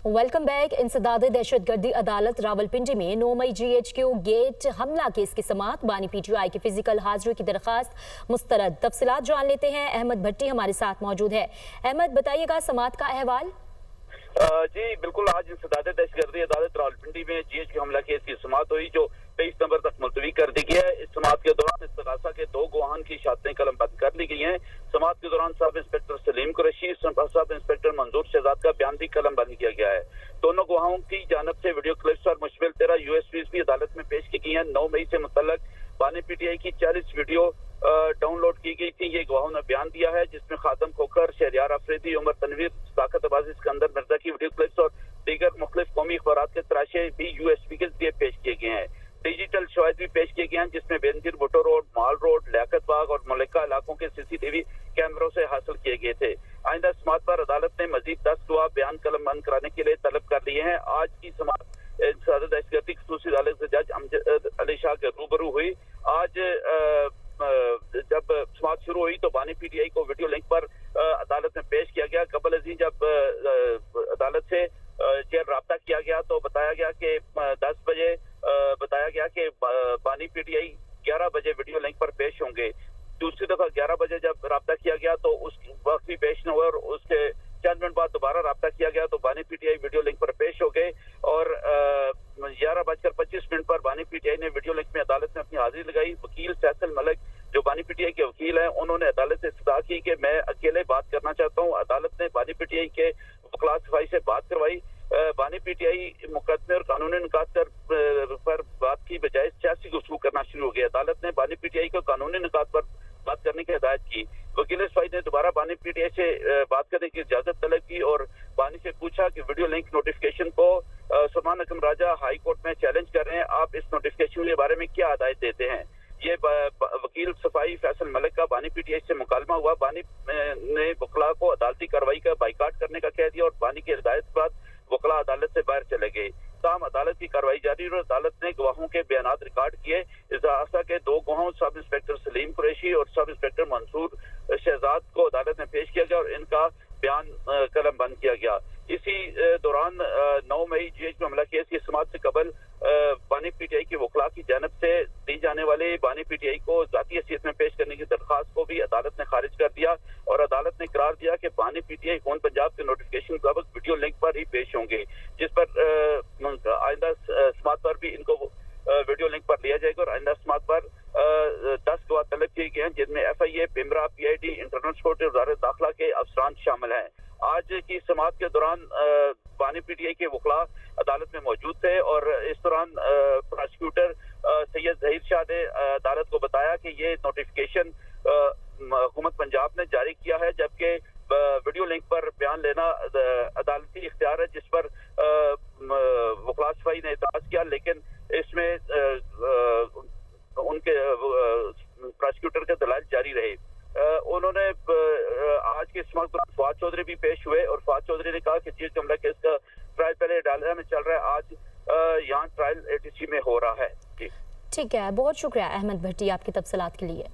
Welcome back. इंसदाद दहशतगर्दी अदालत रावलपिंडी में 9 मई GHQ गेट हमला केस की समाअत। बानी PTI की फिजिकल हाजिरी की दरखास्त मुस्तरद। तफसीलात जान लेते हैं, अहमद भट्टी हमारे साथ मौजूद है। अहमद, बताइएगा समाअत का अहवाल। जी बिल्कुल, आज इंसदाद दहशतगर्दी अदालत रावलपिंडी में GHQ हमला केस की समाअत हुई, जो 23 नवंबर तक मुलतवी कर दी गई है। इस समाअत के दौरान इस्तगासा के 2 गवाहान की शहादतें कलमबंद कर ली गई हैं। समाअत के दौरान sub inspector Salim Qureshi, sub inspector मंजूर शहजाद का बयान भी कलमबंद किया गया है। दोनों गवाहों की जानब से वीडियो क्लिप्स और मुश्तमिल 13 USBs भी अदालत में पेश की गई हैं। 9 मई से मुतल्लक बानी PTI की 40 वीडियो डाउनलोड की गई थी। ये गवाहों ने बयान दिया है, जिसमें खातम खोखर, शहरियार अफरीदी, उमर तनवीर, ताकत अबाजी, सिकंदर मिर्जा की वीडियो क्लिप्स और दीगर मुख्तलिफ कौमी अखबार के तराशे भी USB के जरिए पेश किए गए हैं। डिजिटल शवाहिद भी पेश किए गए हैं, जिसमें बेनजीर भुट्टो रोड, माल रोड, लियाकत बाग और मलिका इलाकों के CCTV कैमरों से हासिल किए गए थे। आइंदा समाअत पर अदालत ने मजीद 10 गवाह बयान कलमबंद कराने के लिए तलब कर लिए हैं। आज की समाअत इंसदाद दहशतगर्दी खसूसी अदालत से जज अमजद अली शाह के रूबरू हुई। आज जब समाअत शुरू हुई तो बानी PTI को वीडियो लिंक पर अदालत में पेश किया गया। कबल अजी जब अदालत से जेल राब्ता किया गया तो बताया गया कि 10 बजे बताया गया कि बानी PTI 11 बजे वीडियो लिंक पर पेश होंगे। दूसरी दफा 11 बजे जब राब्ता किया गया तो उस वक्त भी पेश न हुआ और उसके चंद मिनट बाद दोबारा राब्ता किया गया तो बानी PTI वीडियो लिंक पर पेश हो गए और 11:25 पर बानी PTI ने वीडियो लिंक में अदालत में अपनी हाजिरी लगाई। वकील फैसल मलिक, जो बानी PTI के वकील हैं, उन्होंने अदालत से इस्तदा की कि मैं अकेले बात करना चाहता हूं। अदालत ने बानी PTI के वकला सफाई से बात करवाई। बानी PTI मुकदमे और कानूनी निकात पर बात की बजाय सियासी गुफ्तगू करना शुरू हो गया। अदालत ने बानी PTI को कानूनी निकात पर बात करने की हिदायत की। वकील सफाई ने दोबारा बानी PTI से बात करने की इजाजत तलब की और बानी से पूछा कि वीडियो लिंक नोटिफिकेशन को सलमान अकरम राजा हाई कोर्ट में चैलेंज कर रहे हैं, आप इस नोटिफिकेशन के बारे में क्या हिदायत देते हैं। ये वकील सफाई फैसल मलिक का बानी PTI से मुकालमा हुआ। बानी ने वकला को अदालती कार्रवाई का बाइकाट करने का कह दिया और बानी की हिदायत के बाद वकला अदालत से बाहर चले गए। ताहम अदालत की कार्रवाई जारी और अदालत ने गवाहों के बयानात रिकॉर्ड किए। इजाफा के 2 गवाहों सब इंस्पेक्टर सलीम कुरैशी और सब इंस्पेक्टर मंसूर शहजाद को अदालत में पेश किया गया और इनका बयान कलमबंद किया गया। इसी दौरान 9 मई GHQ हमला केस की समाअत से कबल बानी PTI की वकला की जानब से दी जाने वाले बानी PTI को जाती हैसियत में पेश करने की दरखास्त को भी अदालत ने खारिज कर दिया और अदालत ने करार दिया कि बानी PTI खून पंजाब के नोटिफिकेशन के मुताबिक वीडियो लिंक पर ही पेश होंगे, जिस पर आइंदा समाअत पर भी इनको वीडियो लिंक पर लिया जाएगा और आइंदा समाअत पर 10 गवाह तलब किए गए हैं, जिनमें FIA, पिमरा, PID, इंटरनल सिक्योरिटी, वजारत दाखिला के अफसरान शामिल हैं। आज की समाअत के दौरान बानी PTI के वकला अदालत में मौजूद थे और इस दौरान प्रोसिक्यूटर सैयद जहीर शाह ने अदालत को बताया कि ये नोटिफिकेशन हुकूमत पंजाब ने जारी किया है, जबकि वीडियो लिंक पर बयान लेना अदालती इख्तियार है, जिस पर वकला सफाई ने एतराज किया, लेकिन इसमें उनके प्रोसिक्यूटर के दलाइल जारी रहे। उन्होंने आज के इस वक्त फवाद चौधरी भी पेश हुए और फवाद चौधरी ने कहा कि GHQ हमला केस का ट्रायल पहले अदालत में चल रहा है, आज यहाँ ट्रायल ATC में हो रहा है। ठीक है, बहुत शुक्रिया अहमद भट्टी आपकी तफसीलात के लिए।